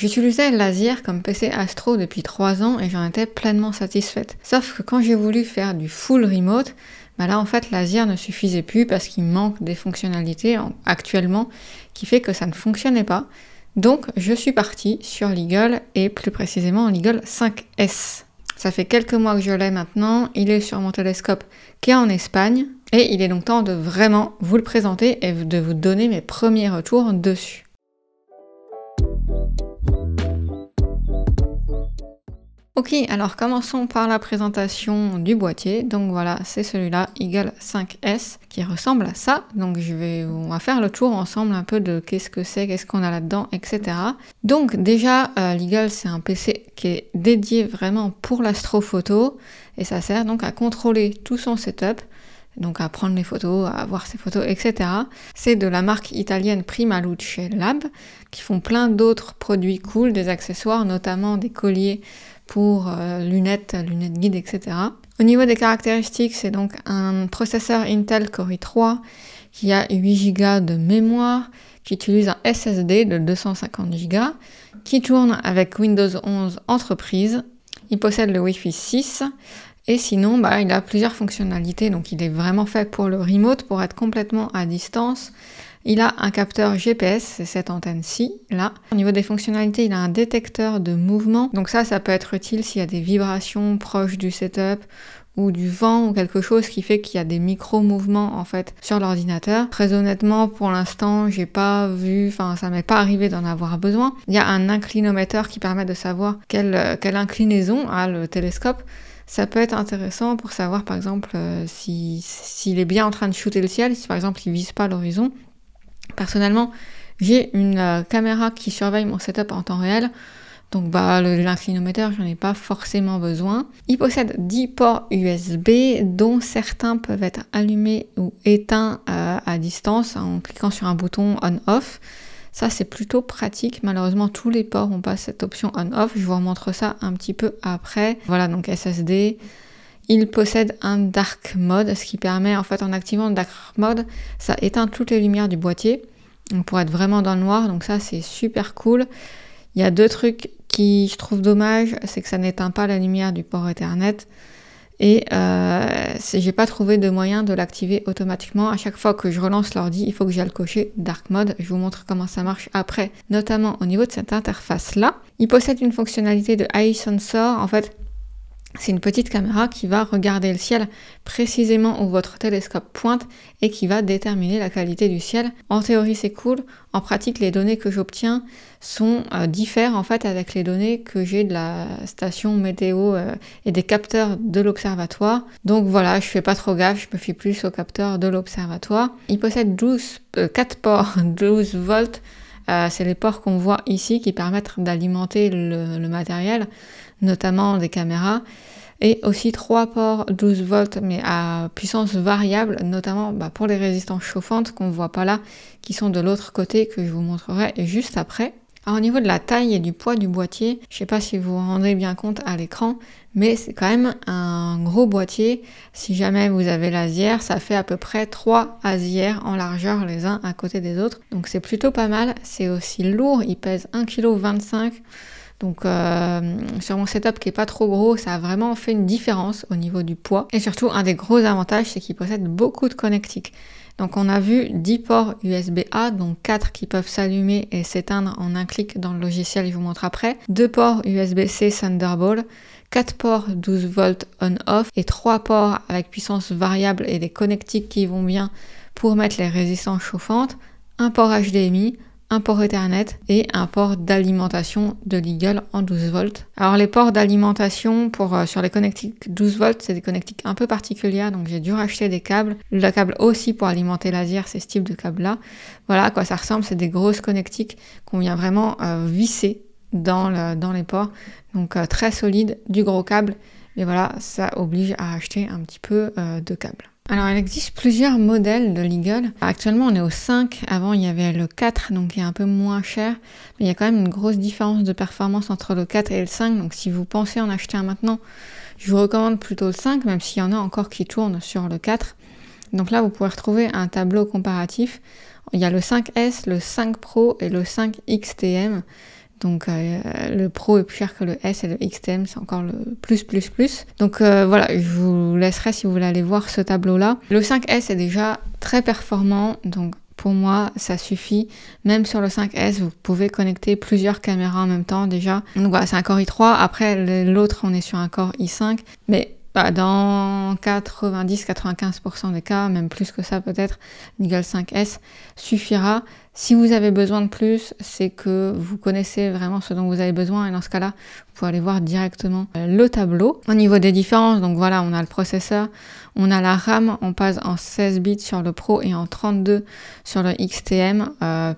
J'utilisais Lazier comme PC Astro depuis 3 ans et j'en étais pleinement satisfaite. Sauf que quand j'ai voulu faire du full remote, bah là en fait Lazier ne suffisait plus parce qu'il manque des fonctionnalités actuellement qui fait que ça ne fonctionnait pas. Donc je suis partie sur l'Eagle et plus précisément l'Eagle 5S. Ça fait quelques mois que je l'ai maintenant, il est sur mon télescope qui est en Espagne et il est donc temps de vraiment vous le présenter et de vous donner mes premiers retours dessus. Ok, alors commençons par la présentation du boîtier. Donc voilà, c'est celui-là, Eagle 5S, qui ressemble à ça. Donc on va faire le tour ensemble un peu de qu'est-ce que c'est, qu'est-ce qu'on a là-dedans, etc. Donc déjà, l'Eagle, c'est un PC qui est dédié vraiment pour l'astrophoto et ça sert donc à contrôler tout son setup. Donc à prendre les photos, à voir ses photos, etc. C'est de la marque italienne Prima Luce Lab, qui font plein d'autres produits cool, des accessoires, notamment des colliers pour lunettes guides, etc. Au niveau des caractéristiques, c'est donc un processeur Intel Core i3 qui a 8 Go de mémoire, qui utilise un SSD de 250 Go, qui tourne avec Windows 11 Entreprise. Il possède le Wi-Fi 6 et sinon, il a plusieurs fonctionnalités. Donc il est vraiment fait pour le remote, pour être complètement à distance. Il a un capteur GPS, c'est cette antenne-ci, là. Au niveau des fonctionnalités, il a un détecteur de mouvement. Donc ça peut être utile s'il y a des vibrations proches du setup ou du vent ou quelque chose qui fait qu'il y a des micro-mouvements en fait sur l'ordinateur. Très honnêtement, pour l'instant, j'ai pas vu, ça m'est pas arrivé d'en avoir besoin. Il y a un inclinomètre qui permet de savoir quelle inclinaison a le télescope. Ça peut être intéressant pour savoir par exemple s'il est bien en train de shooter le ciel, si par exemple il vise pas l'horizon. Personnellement, j'ai une caméra qui surveille mon setup en temps réel, donc l'inclinomètre, j'en ai pas forcément besoin. Il possède 10 ports USB, dont certains peuvent être allumés ou éteints à distance en cliquant sur un bouton on-off. Ça, c'est plutôt pratique. Malheureusement, tous les ports n'ont pas cette option on-off. Je vous remontre ça un petit peu après. Voilà, donc SSD. Il possède un dark mode, ce qui permet, en fait, en activant le dark mode, ça éteint toutes les lumières du boîtier, donc pour être vraiment dans le noir, donc ça, c'est super cool. Il y a 2 trucs qui je trouve dommage, c'est que ça n'éteint pas la lumière du port Ethernet, et j'ai pas trouvé de moyen de l'activer automatiquement. À chaque fois que je relance l'ordi, il faut que j'aille le cocher dark mode. Je vous montre comment ça marche après, notamment au niveau de cette interface-là. Il possède une fonctionnalité de Eye Sensor, en fait, c'est une petite caméra qui va regarder le ciel précisément où votre télescope pointe et qui va déterminer la qualité du ciel. En théorie, c'est cool. En pratique, les données que j'obtiens diffèrent en fait avec les données que j'ai de la station météo et des capteurs de l'observatoire. Donc voilà, je fais pas trop gaffe, je me fie plus aux capteurs de l'observatoire. Il possède 4 ports 12 volts. C'est les ports qu'on voit ici qui permettent d'alimenter le matériel, notamment des caméras, et aussi 3 ports 12 volts mais à puissance variable, notamment pour les résistances chauffantes qu'on ne voit pas là, qui sont de l'autre côté, que je vous montrerai juste après. Alors, au niveau de la taille et du poids du boîtier, je ne sais pas si vous vous rendez bien compte à l'écran, mais c'est quand même un gros boîtier. Si jamais vous avez Lazier, ça fait à peu près 3 Lazier en largeur les uns à côté des autres. Donc c'est plutôt pas mal. C'est aussi lourd, il pèse 1,25 kg. Donc sur mon setup qui est pas trop gros, ça a vraiment fait une différence au niveau du poids. Et surtout, un des gros avantages, c'est qu'il possède beaucoup de connectiques. Donc on a vu 10 ports USB-A, donc 4 qui peuvent s'allumer et s'éteindre en un clic dans le logiciel, je vous montre après. 2 ports USB-C Thunderbolt, 4 ports 12 volts on-off et 3 ports avec puissance variable et des connectiques qui vont bien pour mettre les résistances chauffantes, un port HDMI, un port Ethernet et un port d'alimentation de l'Eagle en 12 volts. Alors les ports d'alimentation sur les connectiques 12 volts, c'est des connectiques un peu particulières, donc j'ai dû racheter des câbles. Le câble aussi pour alimenter Lazier, c'est ce type de câble-là. Voilà à quoi ça ressemble, c'est des grosses connectiques qu'on vient vraiment visser dans les ports. Donc très solide, du gros câble, mais voilà, ça oblige à acheter un petit peu de câble. Alors, il existe plusieurs modèles de l'Eagle. Actuellement, on est au 5. Avant, il y avait le 4, donc il est un peu moins cher. Mais il y a quand même une grosse différence de performance entre le 4 et le 5. Donc, si vous pensez en acheter un maintenant, je vous recommande plutôt le 5, même s'il y en a encore qui tournent sur le 4. Donc là, vous pouvez retrouver un tableau comparatif. Il y a le 5S, le 5 Pro et le 5 XTM. Donc le Pro est plus cher que le S et le XTM c'est encore le plus. Donc voilà, je vous laisserai si vous voulez aller voir ce tableau-là. Le 5S est déjà très performant, donc pour moi, ça suffit. Même sur le 5S, vous pouvez connecter plusieurs caméras en même temps déjà. Donc voilà, c'est un Core i3. Après, l'autre, on est sur un Core i5. Mais dans 90-95% des cas, même plus que ça peut-être, l'Eagle 5S suffira. Si vous avez besoin de plus, c'est que vous connaissez vraiment ce dont vous avez besoin. Et dans ce cas-là, vous pouvez aller voir directement le tableau. Au niveau des différences, donc voilà, on a le processeur, on a la RAM, on passe en 16 bits sur le Pro et en 32 sur le XTM.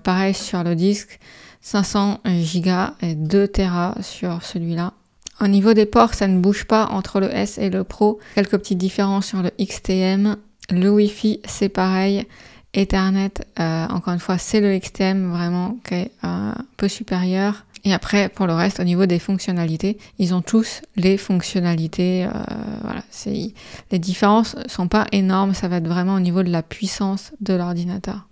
Pareil sur le disque, 500 Go et 2 Tera sur celui-là. Au niveau des ports, ça ne bouge pas entre le S et le Pro. Quelques petites différences sur le XTM. Le Wi-Fi, c'est pareil. Ethernet, encore une fois, c'est le XTM vraiment qui est un peu supérieur. Et après, pour le reste, au niveau des fonctionnalités, ils ont tous les fonctionnalités. Voilà, les différences sont pas énormes. Ça va être vraiment au niveau de la puissance de l'ordinateur.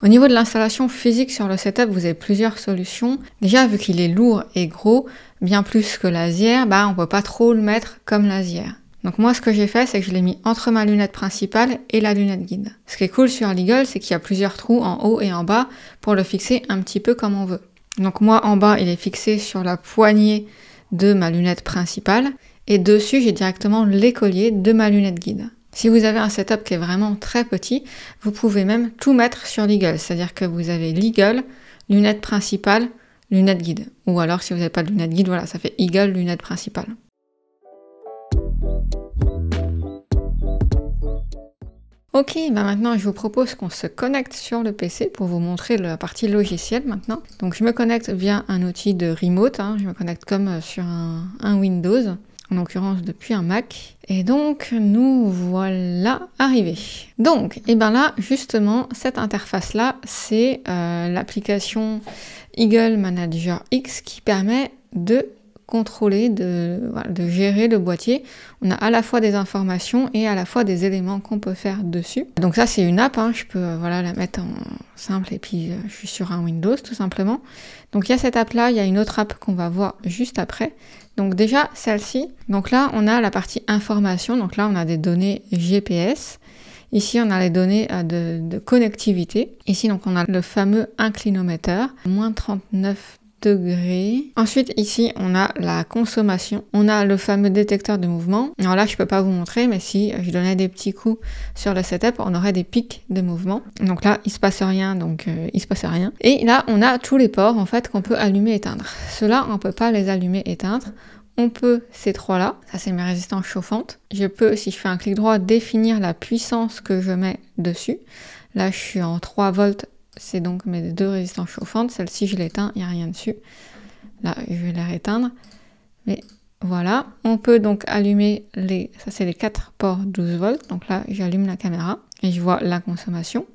Au niveau de l'installation physique sur le setup, vous avez plusieurs solutions. Déjà, vu qu'il est lourd et gros, bien plus que l'Asier, on peut pas trop le mettre comme l'Asier. Donc moi, ce que j'ai fait, c'est que je l'ai mis entre ma lunette principale et la lunette guide. Ce qui est cool sur l'Eagle, c'est qu'il y a plusieurs trous en haut et en bas pour le fixer un petit peu comme on veut. Donc moi, en bas, il est fixé sur la poignée de ma lunette principale et dessus, j'ai directement l'écolier de ma lunette guide. Si vous avez un setup qui est vraiment très petit, vous pouvez même tout mettre sur l'Eagle. C'est-à-dire que vous avez l'Eagle, lunette principale, lunette guide. Ou alors, si vous n'avez pas de lunette guide, voilà, ça fait Eagle, lunette principale. Ok, maintenant je vous propose qu'on se connecte sur le PC pour vous montrer la partie logicielle maintenant. Donc je me connecte via un outil de remote, je me connecte comme sur un Windows, en l'occurrence depuis un Mac. Et donc nous voilà arrivés. Donc, et là justement, cette interface-là, c'est l'application Eagle Manager X qui permet de contrôler, de gérer le boîtier. On a à la fois des informations et à la fois des éléments qu'on peut faire dessus. Donc ça c'est une app, je peux la mettre en simple et puis je suis sur un Windows tout simplement. Donc il y a cette app là, il y a une autre app qu'on va voir juste après. Donc déjà celle-ci, donc là on a la partie information, donc là on a des données GPS. Ici, on a les données de connectivité. Ici, donc, on a le fameux inclinomètre, moins 39 degrés. Ensuite, ici, on a la consommation. On a le fameux détecteur de mouvement. Alors là, je peux pas vous montrer, mais si je donnais des petits coups sur le setup, on aurait des pics de mouvement. Donc là, il se passe rien, donc il se passe rien. Et là, on a tous les ports, en fait, qu'on peut allumer et éteindre. Ceux-là, on peut pas les allumer et éteindre. On peut ces trois-là, ça c'est mes résistances chauffantes. Je peux, si je fais un clic droit, définir la puissance que je mets dessus. Là, je suis en 3 volts, c'est donc mes deux résistances chauffantes. Celle-ci, je l'éteins, il n'y a rien dessus. Là, je vais les réteindre. Mais voilà, on peut donc allumer ça c'est les 4 ports 12 volts. Donc là, j'allume la caméra et je vois la consommation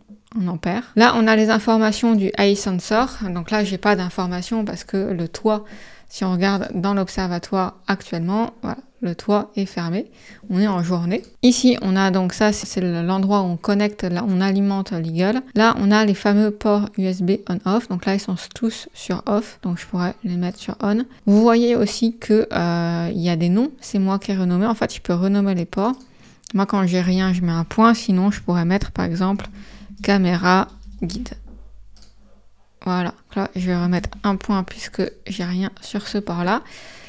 en ampères. Là, on a les informations du Eye Sensor. Donc là, j'ai pas d'informations parce que le toit, si on regarde dans l'observatoire actuellement, voilà, le toit est fermé. On est en journée. Ici, on a donc ça, c'est l'endroit où on connecte, là, on alimente l'Eagle. Là, on a les fameux ports USB on-off. Donc là, ils sont tous sur off. Donc je pourrais les mettre sur on. Vous voyez aussi que il y a des noms. C'est moi qui ai renommé. En fait, je peux renommer les ports. Moi, quand j'ai rien, je mets un point. Sinon, je pourrais mettre, par exemple, caméra guide. Voilà, là je vais remettre un point puisque j'ai rien sur ce port-là.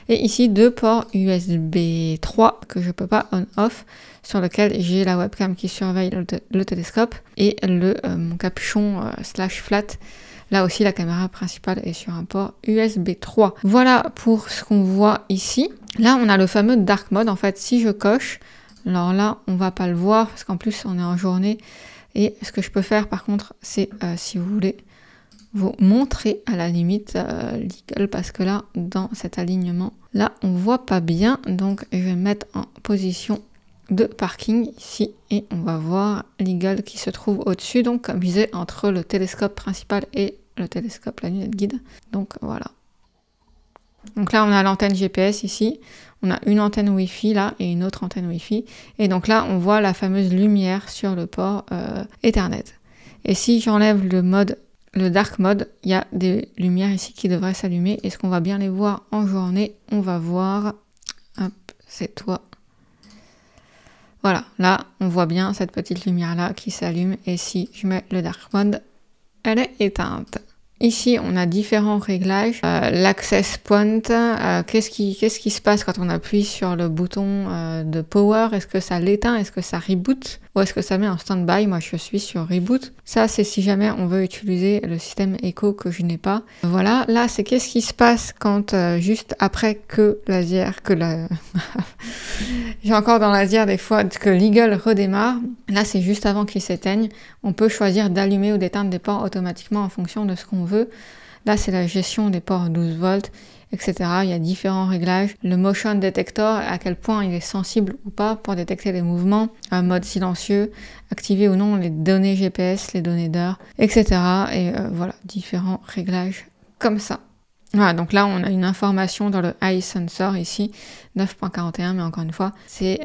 Et ici, 2 ports USB 3 que je peux pas on-off, sur lequel j'ai la webcam qui surveille le télescope et mon capuchon slash flat. Là aussi, la caméra principale est sur un port USB 3. Voilà pour ce qu'on voit ici. Là, on a le fameux dark mode. En fait, si je coche, alors là, on va pas le voir parce qu'en plus, on est en journée. Et ce que je peux faire, par contre, c'est, si vous voulez, vous montrer à la limite l'Eagle parce que là, dans cet alignement, là, on voit pas bien. Donc, je vais mettre en position de parking ici et on va voir l'Eagle qui se trouve au-dessus. Donc, comme je disais, entre le télescope principal et le télescope, la lunette guide. Donc, voilà. Donc là, on a l'antenne GPS ici. On a une antenne Wi-Fi là et une autre antenne Wi-Fi. Et donc là, on voit la fameuse lumière sur le port Ethernet. Et si j'enlève le dark mode, il y a des lumières ici qui devraient s'allumer. Est-ce qu'on va bien les voir en journée? On va voir. Hop, c'est toi. Voilà, là, on voit bien cette petite lumière-là qui s'allume. Et si je mets le dark mode, elle est éteinte. Ici, on a différents réglages. L'access point, qu'est-ce qui se passe quand on appuie sur le bouton de power? Est-ce que ça l'éteint? Est-ce que ça reboot? Ou est-ce que ça met en stand-by? Moi, je suis sur reboot. Ça, c'est si jamais on veut utiliser le système Echo que je n'ai pas. Voilà, là, c'est qu'est-ce qui se passe quand juste après que j'ai encore dans l'Asia des fois que l'Eagle redémarre. Là, c'est juste avant qu'il s'éteigne. On peut choisir d'allumer ou d'éteindre des ports automatiquement en fonction de ce qu'on veut. Là, c'est la gestion des ports 12 volts, etc. Il y a différents réglages. Le motion detector, à quel point il est sensible ou pas pour détecter les mouvements. Un mode silencieux, activer ou non les données GPS, les données d'heure, etc. Et voilà, différents réglages comme ça. Voilà, donc là, on a une information dans le Eye Sensor ici, 9.41, mais encore une fois, c'est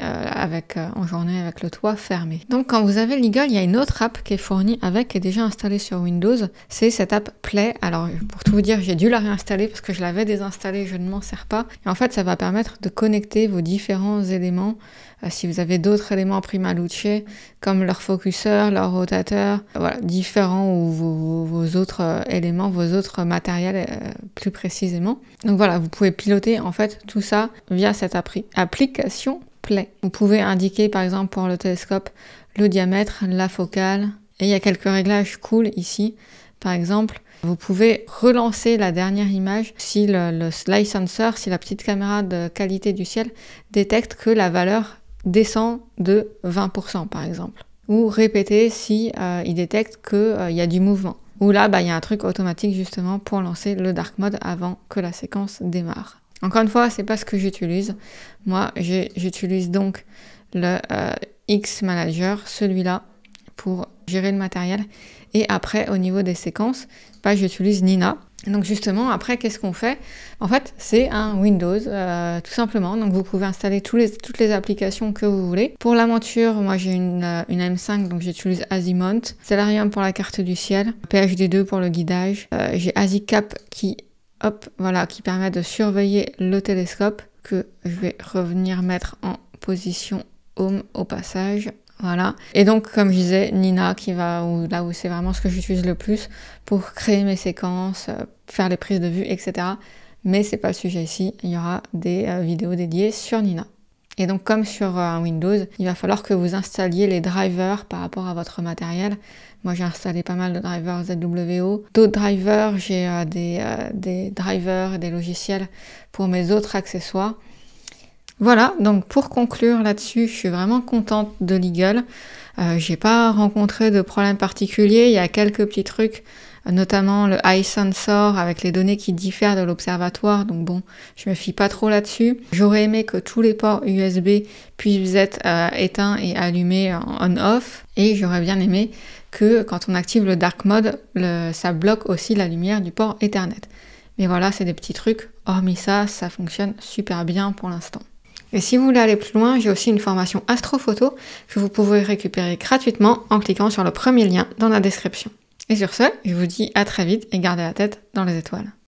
en journée avec le toit fermé. Donc quand vous avez l'Eagle, il y a une autre app qui est fournie avec, qui est déjà installée sur Windows, c'est cette app Play. Alors pour tout vous dire, j'ai dû la réinstaller parce que je l'avais désinstallée, je ne m'en sers pas. Et en fait, ça va permettre de connecter vos différents éléments. Si vous avez d'autres éléments Prima Luce, comme leur focuseur, leur rotateur, voilà, différents ou vos autres éléments, vos autres matériels plus précisément. Donc voilà, vous pouvez piloter en fait tout ça via cette application Play. Vous pouvez indiquer par exemple pour le télescope le diamètre, la focale, et il y a quelques réglages cool ici. Par exemple, vous pouvez relancer la dernière image si le Eye Sensor, si la petite caméra de qualité du ciel détecte que la valeur descend de 20% par exemple. Ou répéter si il détecte qu'il y a du mouvement. Ou là, il y a un truc automatique justement pour lancer le dark mode avant que la séquence démarre. Encore une fois, c'est pas ce que j'utilise. Moi, j'utilise donc le X Manager, celui-là, pour gérer le matériel. Et après, au niveau des séquences, j'utilise Nina. Donc justement, après, qu'est-ce qu'on fait? En fait, c'est un Windows, tout simplement. Donc vous pouvez installer toutes les applications que vous voulez. Pour la monture, moi j'ai une M5, donc j'utilise Azimuth. Stellarium pour la carte du ciel. PHD2 pour le guidage. J'ai AsiCap qui permet de surveiller le télescope, que je vais revenir mettre en position home au passage. Voilà. Et donc, comme je disais, Nina qui va là où c'est vraiment ce que j'utilise le plus pour créer mes séquences, faire les prises de vue, etc. Mais c'est pas le sujet ici. Il y aura des vidéos dédiées sur Nina. Et donc, comme sur un Windows, il va falloir que vous installiez les drivers par rapport à votre matériel. Moi, j'ai installé pas mal de drivers ZWO. D'autres drivers, j'ai des drivers et des logiciels pour mes autres accessoires. Voilà, donc pour conclure là-dessus, je suis vraiment contente de l'Eagle. J'ai pas rencontré de problème particulier, il y a quelques petits trucs, notamment le Eye Sensor avec les données qui diffèrent de l'observatoire, donc bon, je me fie pas trop là-dessus. J'aurais aimé que tous les ports USB puissent être éteints et allumés en on-off, et j'aurais bien aimé que quand on active le dark mode, ça bloque aussi la lumière du port Ethernet. Mais voilà, c'est des petits trucs, hormis ça fonctionne super bien pour l'instant. Et si vous voulez aller plus loin, j'ai aussi une formation astrophoto que vous pouvez récupérer gratuitement en cliquant sur le premier lien dans la description. Et sur ce, je vous dis à très vite et gardez la tête dans les étoiles.